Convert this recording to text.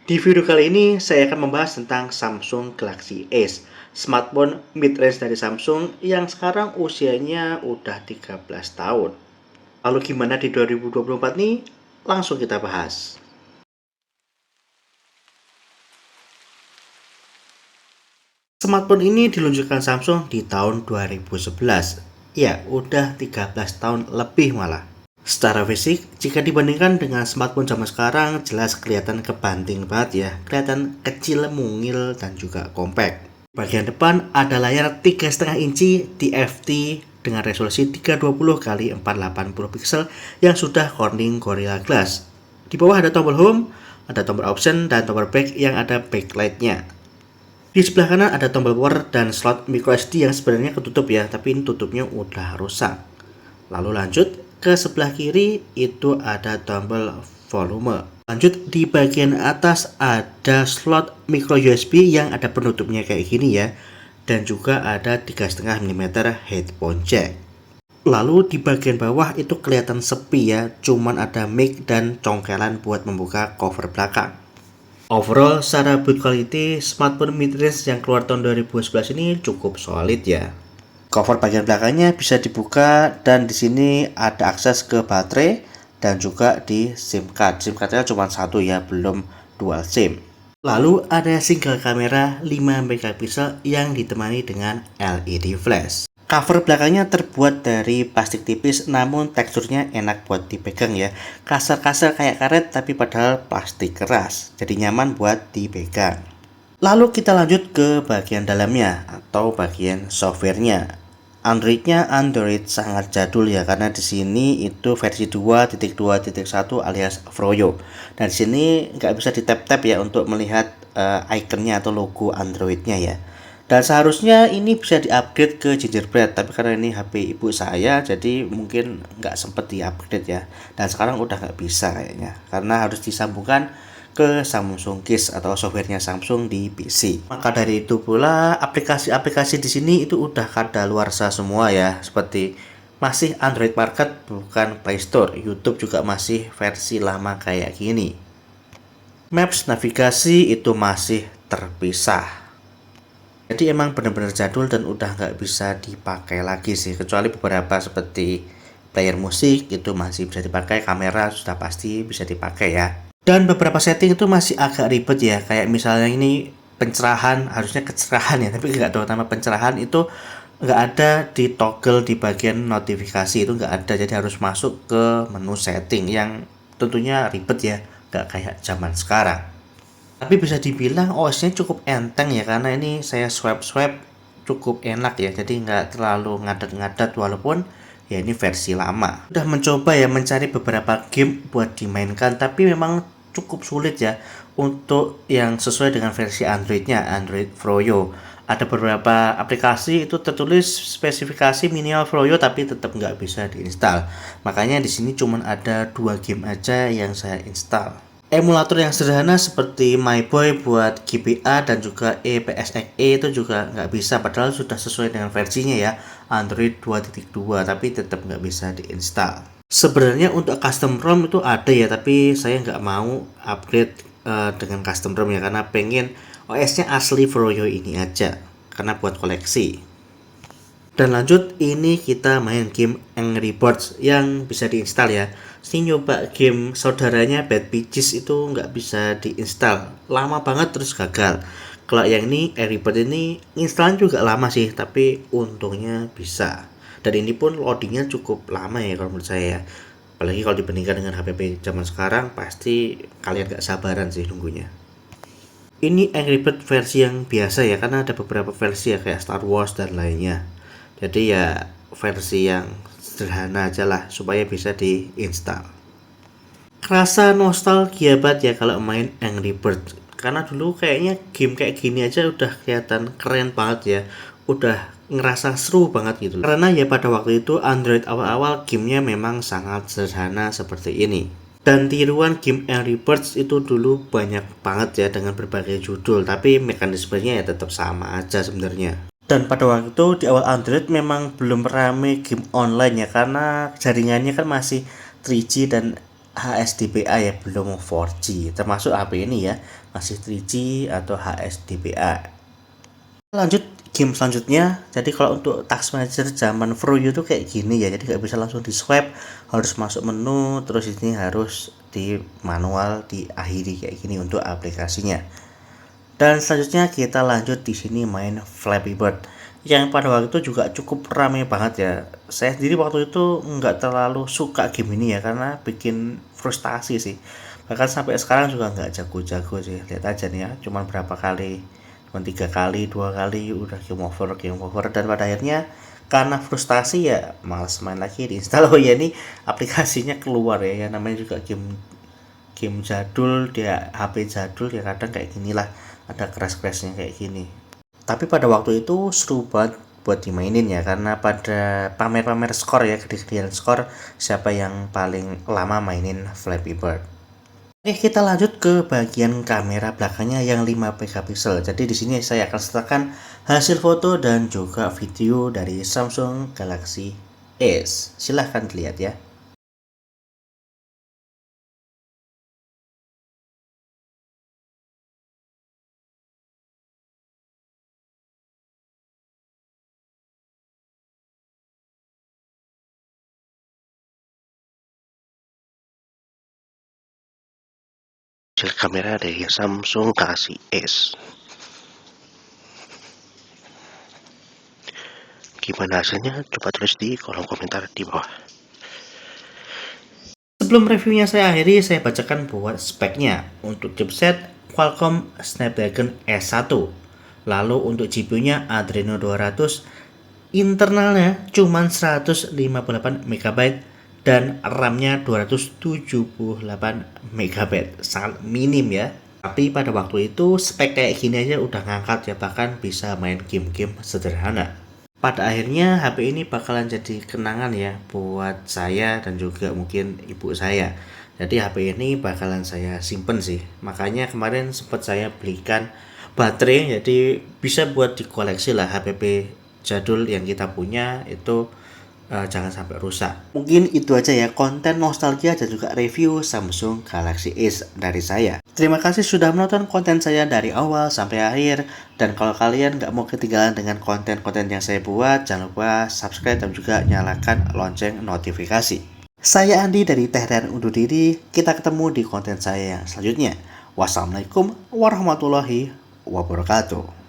Di video kali ini saya akan membahas tentang Samsung Galaxy Ace, smartphone mid-range dari Samsung yang sekarang usianya udah 13 tahun. Lalu gimana di 2024 nih? Langsung kita bahas. Smartphone ini diluncurkan Samsung di tahun 2011. Ya, udah 13 tahun lebih malah. Secara fisik, jika dibandingkan dengan smartphone zaman sekarang, jelas kelihatan kebanting banget ya. Kelihatan kecil, mungil, dan juga compact. Bagian depan ada layar 3,5 inci TFT dengan resolusi 320 x 480 pixel yang sudah Corning Gorilla Glass. Di bawah ada tombol home, ada tombol option, dan tombol back yang ada backlight-nya. Di sebelah kanan ada tombol power dan slot microSD yang sebenarnya ketutup ya, tapi ini tutupnya udah rusak. Lalu lanjut ke sebelah kiri itu ada tombol volume. Lanjut di bagian atas ada slot micro USB yang ada penutupnya kayak gini ya, dan juga ada 3,5 mm headphone jack. Lalu di bagian bawah itu kelihatan sepi ya, cuman ada mic dan congkelan buat membuka cover belakang. Overall, secara build quality, smartphone mid-range yang keluar tahun 2011 ini cukup solid ya. Cover bagian belakangnya bisa dibuka dan di sini ada akses ke baterai dan juga di SIM card. SIM cardnya cuma satu ya, belum dual SIM. Lalu ada single kamera 5 megapiksel yang ditemani dengan LED flash. Cover belakangnya terbuat dari plastik tipis namun teksturnya enak buat dipegang ya. Kasar-kasar kayak karet tapi padahal plastik keras. Jadi nyaman buat dipegang. Lalu kita lanjut ke bagian dalamnya atau bagian softwarenya. Android-nya Android sangat jadul ya, karena di sini itu versi 2.2.1 alias Froyo. Dan di sini nggak bisa di tap-tap ya untuk melihat ikonnya atau logo Android-nya ya. Dan seharusnya ini bisa di-upgrade ke Gingerbread, tapi karena ini HP ibu saya jadi mungkin nggak sempet di-upgrade ya. Dan sekarang udah nggak bisa kayaknya, karena harus disambungkan ke Samsung Kiss atau softwarenya Samsung di PC. Maka dari itu pula aplikasi-aplikasi di sini itu udah kadaluarsa semua ya, seperti masih Android Market bukan Play Store. YouTube juga masih versi lama kayak gini. Maps navigasi itu masih terpisah. Jadi emang benar-benar jadul dan udah nggak bisa dipakai lagi sih, kecuali beberapa seperti player musik itu masih bisa dipakai, kamera sudah pasti bisa dipakai ya. Dan beberapa setting itu masih agak ribet ya, kayak misalnya ini pencerahan, harusnya kecerahan ya, tapi nggak tahu nama pencerahan itu nggak ada di toggle di bagian notifikasi, itu nggak ada, jadi harus masuk ke menu setting yang tentunya ribet ya, nggak kayak zaman sekarang. Tapi bisa dibilang OS-nya cukup enteng ya, karena ini saya swipe-swipe cukup enak ya, jadi nggak terlalu ngadat-ngadat walaupun ya ini versi lama. Udah mencoba ya mencari beberapa game buat dimainkan, tapi memang cukup sulit ya untuk yang sesuai dengan versi Android-nya, Android Froyo. Ada beberapa aplikasi itu tertulis spesifikasi minimal Froyo tapi tetap nggak bisa diinstal. Makanya di sini cuma ada 2 game aja yang saya install. Emulator yang sederhana seperti MyBoy buat GBA dan juga EPSXE itu juga nggak bisa, padahal sudah sesuai dengan versinya ya, Android 2.2, tapi tetap nggak bisa diinstal. Sebenarnya untuk custom ROM itu ada ya, tapi saya nggak mau upgrade dengan custom ROM ya, karena pengen OS-nya asli Froyo ini aja, karena buat koleksi. Dan lanjut, ini kita main game Angry Birds yang bisa diinstal ya. Sini nyoba game saudaranya Bad Peaches itu nggak bisa diinstal, lama banget terus gagal. Kalau yang ini Angry Birds ini instalnya juga lama sih, tapi untungnya bisa. Dan ini pun loadingnya cukup lama ya kalau menurut saya. Apalagi kalau dibandingkan dengan HPP zaman sekarang, pasti kalian gak sabaran sih nunggunya. Ini Angry Birds versi yang biasa ya, karena ada beberapa versi ya kayak Star Wars dan lainnya. Jadi ya versi yang sederhana aja lah supaya bisa diinstal. Kerasa nostalgia banget ya kalau main Angry Birds, karena dulu kayaknya game kayak gini aja udah kelihatan keren banget ya, udah ngerasa seru banget gitu. Karena ya pada waktu itu Android awal-awal gamenya memang sangat sederhana seperti ini. Dan tiruan game Angry Birds itu dulu banyak banget ya dengan berbagai judul, tapi mekanismenya ya tetap sama aja sebenarnya. Dan pada waktu itu di awal Android memang belum rame game online ya, karena jaringannya kan masih 3G dan HSDPA ya, belum 4G. Termasuk HP ini ya, masih 3G atau HSDPA. Lanjut game selanjutnya. Jadi kalau untuk task manager zaman Froyo itu kayak gini ya, jadi nggak bisa langsung di swipe, harus masuk menu, terus ini harus di manual diakhiri kayak gini untuk aplikasinya. Dan selanjutnya kita lanjut di sini main Flappy Bird yang pada waktu itu juga cukup rame banget ya. Saya sendiri waktu itu nggak terlalu suka game ini ya, karena bikin frustasi sih. Bahkan sampai sekarang juga nggak jago-jago sih. Lihat aja nih ya, cuman berapa kali, cuma 3 kali, 2 kali udah game over. Dan pada akhirnya karena frustasi ya malas main lagi, diinstal. Oh ya, ini aplikasinya keluar ya, yang namanya juga game jadul, dia HP jadul ya, kadang kayak ginilah, ada crash-crashnya kayak gini. Tapi pada waktu itu seru banget buat dimainin ya, karena pada pamer-pamer skor ya, gede-gedean skor siapa yang paling lama mainin Flappy Bird. Oke, kita lanjut ke bagian kamera belakangnya yang 5 megapiksel. Jadi di sini saya akan sertakan hasil foto dan juga video dari Samsung Galaxy S. Silahkan dilihat ya. Hasil kamera dari Samsung Galaxy S. Gimana hasilnya? Coba tulis di kolom komentar di bawah. Sebelum reviewnya saya akhiri, saya bacakan buat speknya. Untuk chipset Qualcomm Snapdragon S1. Lalu untuk GPU-nya Adreno 200. Internalnya cuma 158 MB dan RAM-nya 278 MB. Sangat minim ya. Tapi pada waktu itu spek kayak gini aja udah ngangkat ya, bahkan bisa main game-game sederhana. Pada akhirnya HP ini bakalan jadi kenangan ya buat saya dan juga mungkin ibu saya. Jadi HP ini bakalan saya simpen sih. Makanya kemarin sempat saya belikan baterai, jadi bisa buat dikoleksi lah HP jadul yang kita punya itu, jangan sampai rusak. Mungkin itu aja ya konten nostalgia dan juga review Samsung Galaxy S dari saya. Terima kasih sudah menonton konten saya dari awal sampai akhir. Dan kalau kalian nggak mau ketinggalan dengan konten-konten yang saya buat, jangan lupa subscribe dan juga nyalakan lonceng notifikasi. Saya Andi dari Teh dan undur diri. Kita ketemu di konten saya yang selanjutnya. Wassalamualaikum warahmatullahi wabarakatuh.